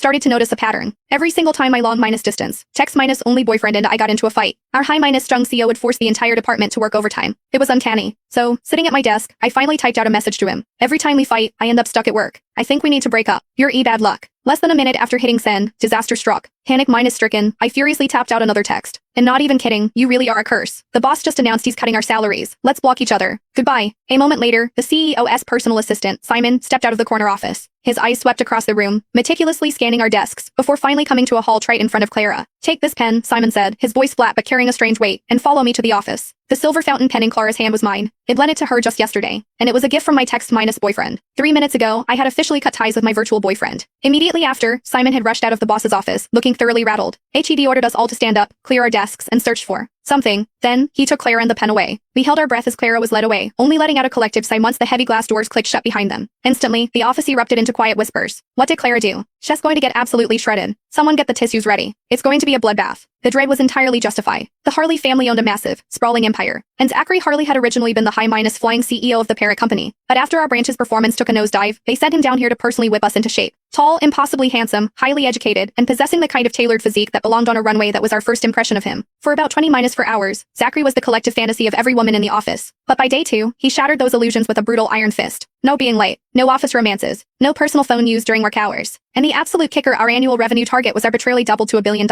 started to notice a pattern. Every single time I long minus distance, text minus only boyfriend and I got into a fight, our high minus strung CEO would force the entire department to work overtime. It was uncanny. So, sitting at my desk, I finally typed out a message to him. Every time we fight, I end up stuck at work. I think we need to break up. You're bad luck. Less than a minute after hitting send, disaster struck. Panic minus stricken, I furiously tapped out another text. And not even kidding, you really are a curse. The boss just announced he's cutting our salaries. Let's block each other. Goodbye. A moment later, the CEO's personal assistant, Simon, stepped out of the corner office. His eyes swept across the room, meticulously scanning our desks, before finally coming to a halt right in front of Clara. Take this pen, Simon said, his voice flat but carrying a strange weight, and follow me to the office. The silver fountain pen in Clara's hand was mine. I'd lent it to her just yesterday, and it was a gift from my text minus boyfriend. 3 minutes ago, I had officially cut ties with my virtual boyfriend. Immediately after, Simon had rushed out of the boss's office, looking thoroughly rattled. HED ordered us all to stand up, clear our desks, and search for something. Then, he took Clara and the pen away. We held our breath as Clara was led away, only letting out a collective sigh once the heavy glass doors clicked shut behind them. Instantly, the office erupted into quiet whispers. What did Clara do? She's going to get absolutely shredded. Someone get the tissues ready. It's going to be a bloodbath. The dread was entirely justified. The Harley family owned a massive, sprawling empire, and Zachary Harley had originally been the high-minus flying CEO of the parent company. But after our branch's performance took a nosedive, they sent him down here to personally whip us into shape. Tall, impossibly handsome, highly educated, and possessing the kind of tailored physique that belonged on a runway that was our first impression of him. For about 20-4 hours, Zachary was the collective fantasy of every woman in the office. But by day 2, he shattered those illusions with a brutal iron fist. No being late, no office romances, no personal phone use during work hours. And the absolute kicker, our annual revenue target was arbitrarily doubled to $1 billion.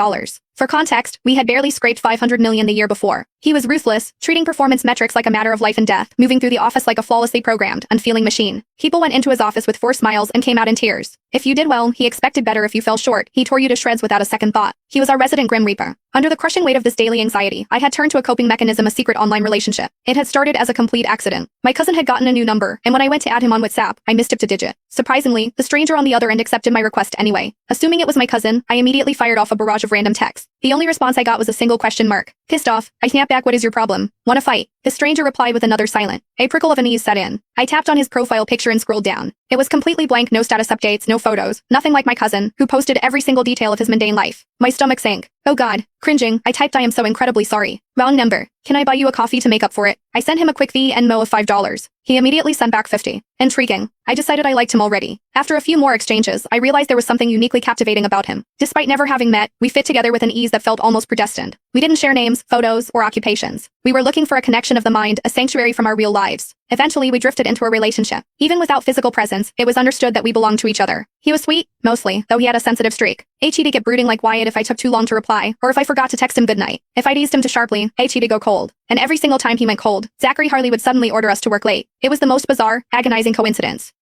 For context, we had barely scraped $500 million the year before. He was ruthless, treating performance metrics like a matter of life and death, moving through the office like a flawlessly programmed, unfeeling machine. People went into his office with forced smiles and came out in tears. If you did well, he expected better. If you fell short, he tore you to shreds without a second thought. He was our resident Grim Reaper. Under the crushing weight of this daily anxiety, I had turned to a coping mechanism, a secret online relationship. It had started as a complete accident. My cousin had gotten a new number, and when I went to add him on WhatsApp, I mistyped a digit. Surprisingly, the stranger on the other end accepted my request anyway. Assuming it was my cousin, I immediately fired off a barrage of random texts. The only response I got was a single question mark. Pissed off, I snapped back, what is your problem? Wanna fight? The stranger replied with another silent. A prickle of unease set in. I tapped on his profile picture and scrolled down. It was completely blank, no status updates, no photos, nothing like my cousin, who posted every single detail of his mundane life. My stomach sank. Oh god. Cringing, I typed, I am so incredibly sorry. Wrong number. Can I buy you a coffee to make up for it? I sent him a quick Venmo of $5. He immediately sent back 50. Intriguing. I decided I liked him already. After a few more exchanges, I realized there was something uniquely captivating about him. Despite never having met, we fit together with an ease that felt almost predestined. We didn't share names, photos, or occupations. We were looking for a connection of the mind, a sanctuary from our real lives. Eventually, we drifted into a relationship. Even without physical presence, it was understood that we belonged to each other. He was sweet, mostly, though he had a sensitive streak. HE'd get brooding like Wyatt if I took too long to reply, or if I forgot to text him goodnight. If I teased him too sharply, HE'd go cold. And every single time he went cold, Zachary Harley would suddenly order us to work late. It was the most bizarre, agonizing coincidence.